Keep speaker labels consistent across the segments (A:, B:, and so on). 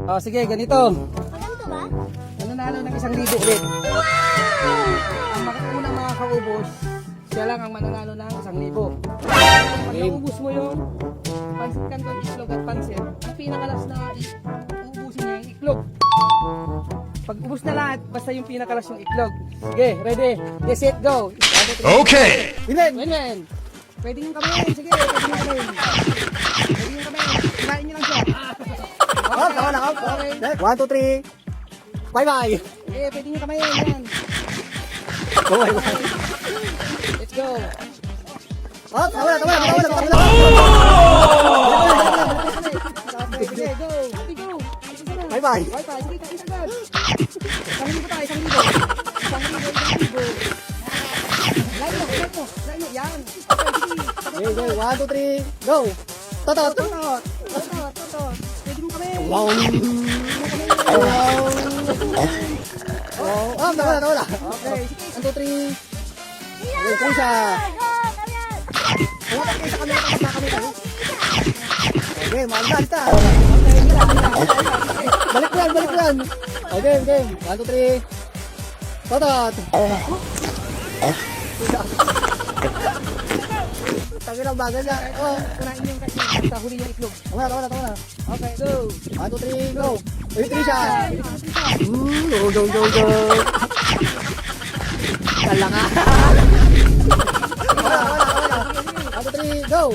A: Oh, sige, ganito.
B: Ganito ba?
A: Mananalo ng 1,000 ulit. Ang unang makakaubos, siya lang ang mananalo ng 1,000. Pag naubos mo yung pansit canton, itlog at pansit, ang pinakalas na uubusin niya yung itlog. Pag ubos na lahat, basta yung pinakalas yung itlog. Sige, ready? Yes, set, go.
C: Okay!
A: Win-win. Pwede yung kamayin. Sige, pwede yung kamayin. Pwede yung kamayin. Kinain niyo lang siya. Okay.
D: 1, 2, 3. Bye-bye.
A: Sige, pwede yung kamayin. Yan.
D: Oh, bye-bye.
A: Let's go.
D: Oh, tama na.
A: Sige, go. Sige, go.
D: Bye-bye.
A: Wi-Fi. Sige, isagad. 1,000 tayo, 1,000. 1,000. Lain mo. Yan. Okay, sige.
D: Okay, 1, 2, 3. Go. Totot.
A: Totot. Pwede mo kamayin.
D: Wow. Oh, tama na.
A: Okay, sige.
D: 1, 2, 3. Okay, kung siya.
B: Go! Kaya!
D: Okay, malas ta. Balik ko yan. Okay. 1, 2, 3. Totot. Tangin ang bagal niya. Oh,
A: Kunain niyo yung kasi. Sa huli yung itlog.
D: tama na.
A: Okay, go.
D: 1, 2, 3, go. Uy, 3 siya. Go. Kala nga. Wala. 1, 2, 3, go.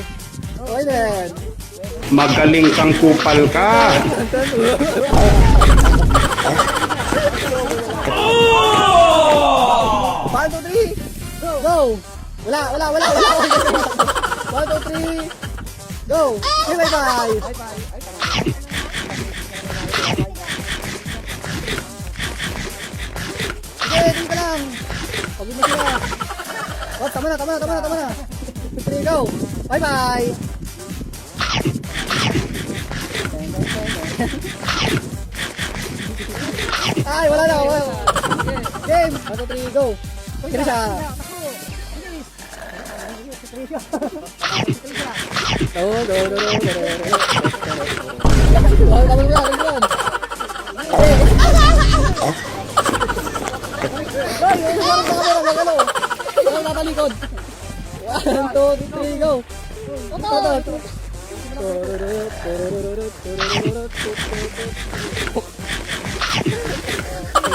D: Okay then.
C: Magaling kang kupal ka.
D: 1, 2, 3, go. Wala. 1, 2, 3, go. Okay, bye-bye. Okay, tingin ka lang. Pagod mo sila. Oh, tama na. 3, go. Bye-bye. Ay, wala na. Game. 1, 2, 3, go. Kira siya. Go. Oh, tama na. Natalikod. 1, 2, 3, go.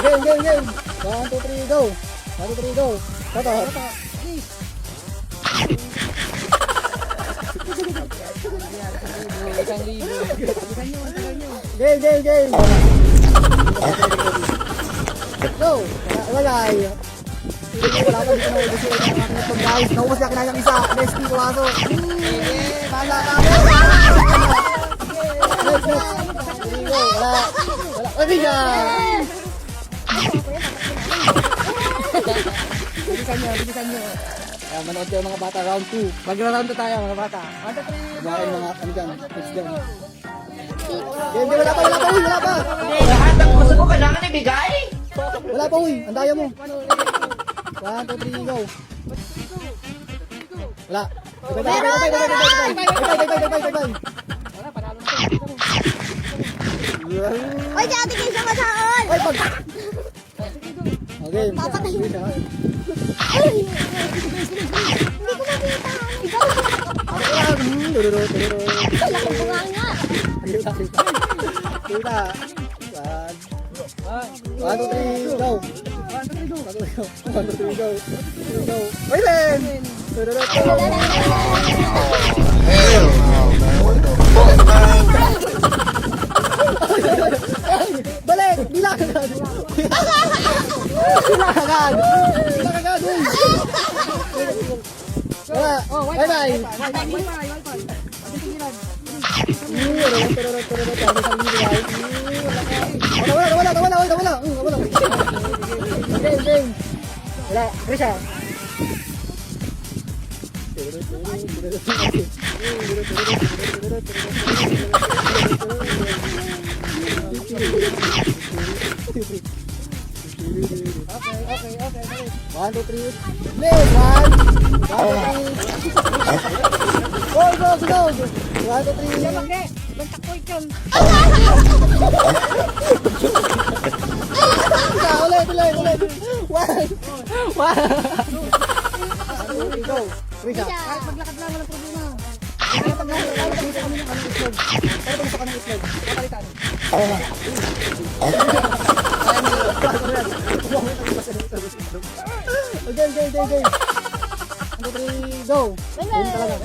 D: Game. 1, 2, 3, go. 1, 2, 3, go. Toto. Game. Go. Walay. Wala pa dito na ubus yung aking guys. Naubos na kinayang isa. Nesty ko aso. Bala ka. Wala. Ay, bigan.
A: Bilisan nyo.
D: Manood kayo mga bata, round 2.
A: Magra-round na tayo mga bata. 1, 2, 3.
D: Kumain mga ano dyan, tips dyan. Game, wala pa.
E: Lahat ng gusto mo kailangan ibigay.
D: Wala pa, uy. Ang daya mo. 1, 2, 3, go. Wala. Bye.
A: Wala, panalo na ito.
B: Uy, si Ate Keisha masaon!
D: Ay, pag... Okay.
B: Papatayin.
D: Sige, siya.
B: Ay! Hindi ko makita. Ikaw! Ay, lakong bunga nga.
D: Kita. 1, 2, 3, go. 1, 2, 3, go. Wait then! Balik! Bilang agad! Bilang agad! Uy! Wala! Bye-bye! Wala! Game! Wala! Krisha! Okay. 1, 2, 3. Play! 1, 2, 3. Go! 1, 2, 3.
A: Bentak ko ito.
D: Go. Trisha.
A: Kahit maglakad lang, walang problema.
D: Kaya pag nasa kami ng anong itlog. Pero kung sa kanong itlog.
A: Papalitan.
D: Okay. 1, 2, 3, go. Ayun talaga.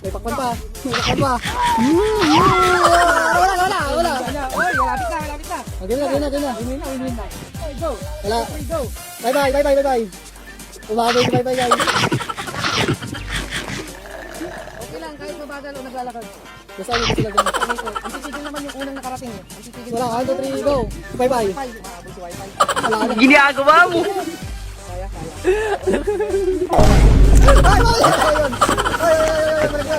D: May pakpan pa. Wala.
A: Oy, malapit na.
D: Okay na.
A: Win na. Oy, go.
D: Wala.
A: Oy, go.
D: Bye. Umaboy, bye guys.
A: Okay lang, kahit mabagal o naglalakad.
D: Basta ano ba sila dyan?
A: Ang titigil naman yung unang nakarating eh. Ang titigil.
D: Wala, 1, 2, 3, go. Bye.
A: Wifi, umaabot si wifi.
D: Wala na.
E: Ginagawa mo!
A: Kaya.
D: Ay, ayun. Ay, balik.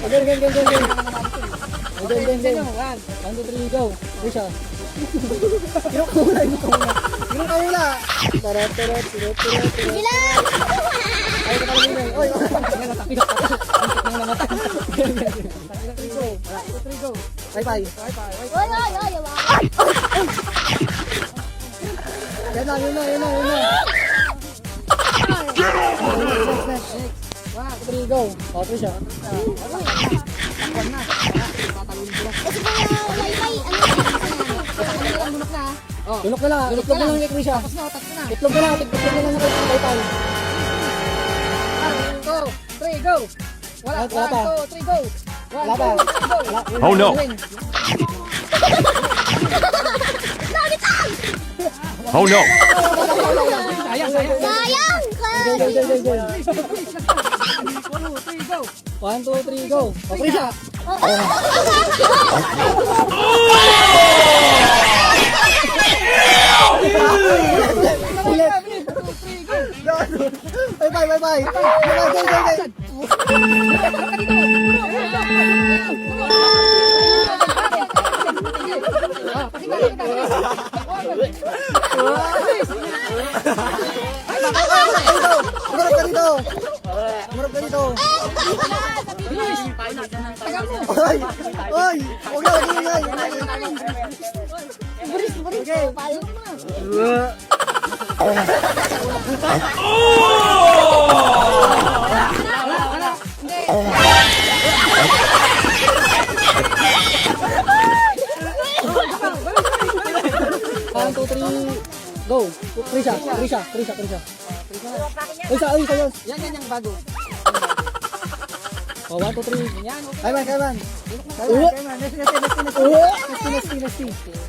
D: Again. 1, 2, 3, go. Risha. Irok ka muna. Tarot.
B: Sige lang!
D: Ay, ka pala muna. Oy,
A: Go.
D: bye.
B: Oy, wow.
D: Yan na. Next. 1, 2, 3, go. O, Trisha.
A: Takwan na. Tatalon ko lang.
B: Kasi kaya, wifi,
A: Lunok na. Oh.
D: Lunok na lang kay Trisha.
A: Tapos na.
D: Itlog na lang kay Trisha.
A: 1, 2, 3, go. Wala
D: 1, 2,
A: 3, go. 1,
D: Wala pa.
A: 2, 3, go.
C: Oh, no. Oh no!
A: Sayang.
B: sayang!
D: Go.
A: 1, 2, 3, go.
D: 1, 2, 3, go. O, Trisha. Ulit.
A: 1, 2, 3, go.
D: Bye. Go. Umarap ka dito. Oy! Huwag na, Okay. One, 2, 3, go. Trisha. Ayos.
A: Yan bago.
D: Oh, 1, 2, 3.
A: Yan.
D: Kailan.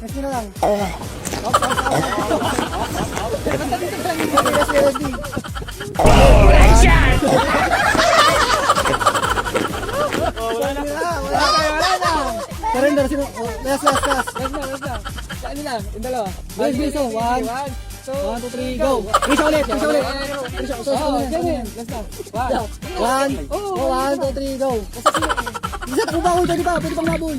D: Nesty na lang. Nesty. Wala na. Surrender sino. Last.
A: Let's go. Saan nila? Yung dalawa.
D: Bilis. 1, 2, 3, go. Trisha ulit.
A: Ganyan. Let's go.
D: 1, 2, 3, go. Isa, takbo ba ako dyan, di ba? Pwede pang mabul.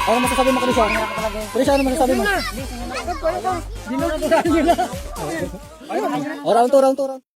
D: Ano masasabi mo, Trisha? Trisha, ano masasabi mo?
A: Dinuro ko na.
D: O, round 2.